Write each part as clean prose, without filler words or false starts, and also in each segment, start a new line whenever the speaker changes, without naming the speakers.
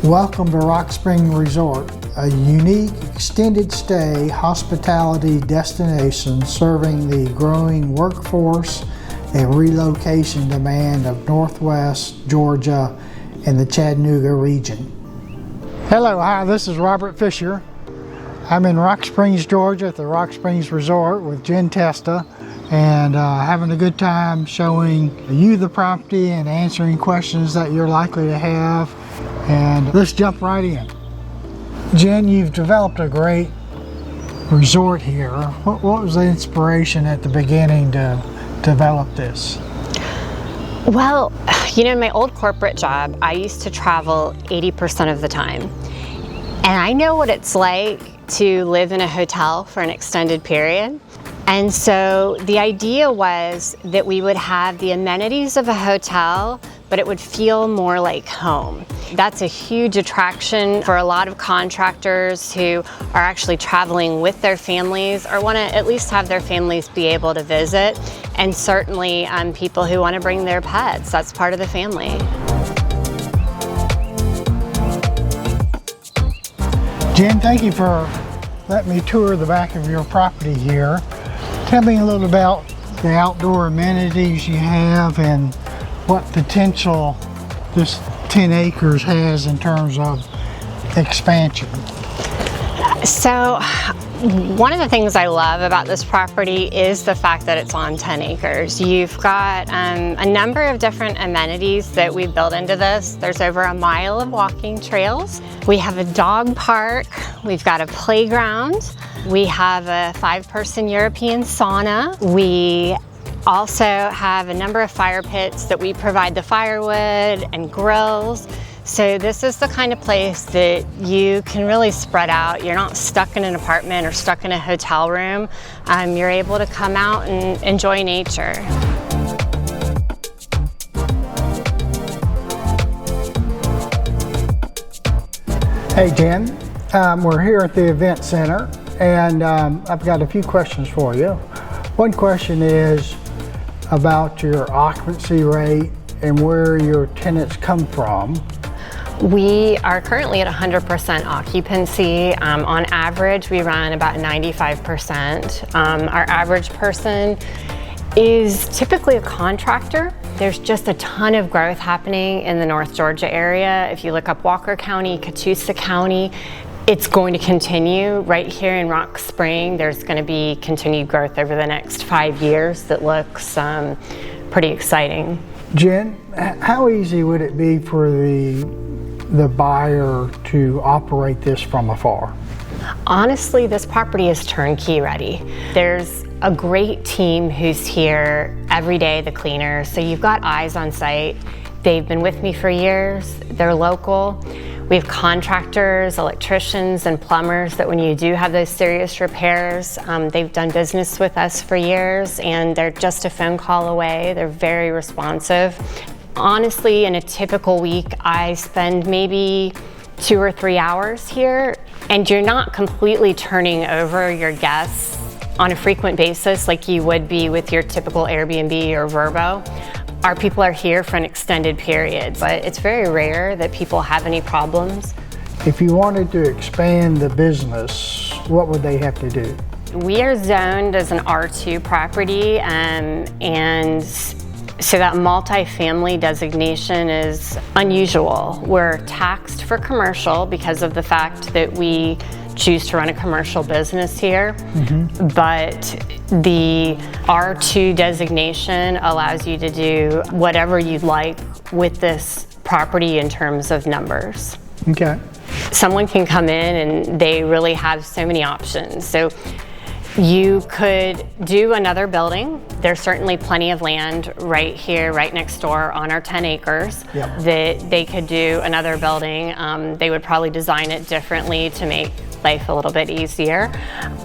Welcome to Rock Spring Resort, a unique extended stay hospitality destination serving the growing workforce and relocation demand of Northwest Georgia and the Chattanooga region. Hello, hi, this is Robert Fisher. I'm in Rock Springs, Georgia at the Rock Springs Resort with Jen Testa and having a good time showing you the property and answering questions that you're likely to have. And let's jump right in. Jen, you've developed a great resort here. What was the inspiration at the beginning to develop this?
Well, you know, my old corporate job, I used to travel 80% of the time. And I know what it's like to live in a hotel for an extended period. And so the idea was that we would have the amenities of a hotel, but it would feel more like home. That's a huge attraction for a lot of contractors who are actually traveling with their families or want to at least have their families be able to visit. And certainly people who want to bring their pets, that's part of the family.
Jen, thank you for letting me tour the back of your property here. Tell me a little about the outdoor amenities you have and what potential this 10 acres has in terms of expansion.
So one of the things I love about this property is the fact that it's on 10 acres. You've got a number of different amenities that we built into this. There's over a mile of walking trails. We have a dog park. We've got a playground. We have a 5-person European sauna. We also have a number of fire pits that we provide the firewood and grills. So this is the kind of place that you can really spread out. You're not stuck in an apartment or stuck in a hotel room. You're able to come out and enjoy nature.
Hey Jen, we're here at the event center and I've got a few questions for you. One question is about your occupancy rate and where your tenants come from.
We are currently at 100% occupancy. On average, we run about 95%. Our average person is typically a contractor. There's just a ton of growth happening in the North Georgia area. If you look up Walker County, Catoosa County, it's going to continue. Right here in Rock Spring, there's going to be continued growth over the next 5 years that looks pretty exciting.
Jen, how easy would it be for the buyer to operate this from afar?
Honestly, this property is turnkey ready. There's a great team who's here every day, the cleaners. So you've got eyes on site. They've been with me for years. They're local. We have contractors, electricians, and plumbers that when you do have those serious repairs, they've done business with us for years and they're just a phone call away. They're very responsive. Honestly, in a typical week, I spend maybe 2 or 3 hours here, and you're not completely turning over your guests on a frequent basis like you would be with your typical Airbnb or VRBO. Our people are here for an extended period, but it's very rare that people have any problems.
If you wanted to expand the business, what would they have to do?
We are zoned as an R2 property, and so that multifamily designation is unusual. We're taxed for commercial because of the fact that we choose to run a commercial business here, but the R2 designation allows you to do whatever you'd like with this property in terms of numbers.
Okay.
Someone can come in and they really have so many options. So you could do another building. There's certainly plenty of land right here, right next door on our 10 acres that they could do another building. They would probably design it differently to make life a little bit easier.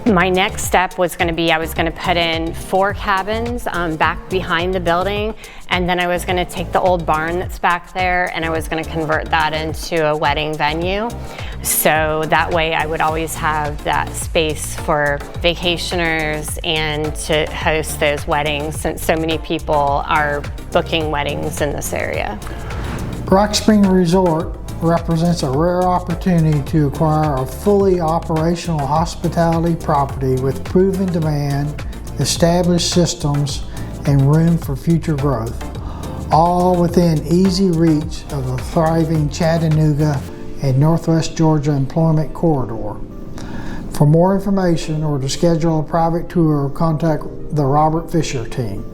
My next step was going to be I was going to put in 4 cabins back behind the building, and then I was going to take the old barn that's back there and I was going to convert that into a wedding venue. So that way I would always have that space for vacationers and to host those weddings, since so many people are booking weddings in this area.
Rock Spring Resort represents a rare opportunity to acquire a fully operational hospitality property with proven demand, established systems, and room for future growth, all within easy reach of the thriving Chattanooga and Northwest Georgia employment corridor. For more information or to schedule a private tour, contact the Robert Fisher team.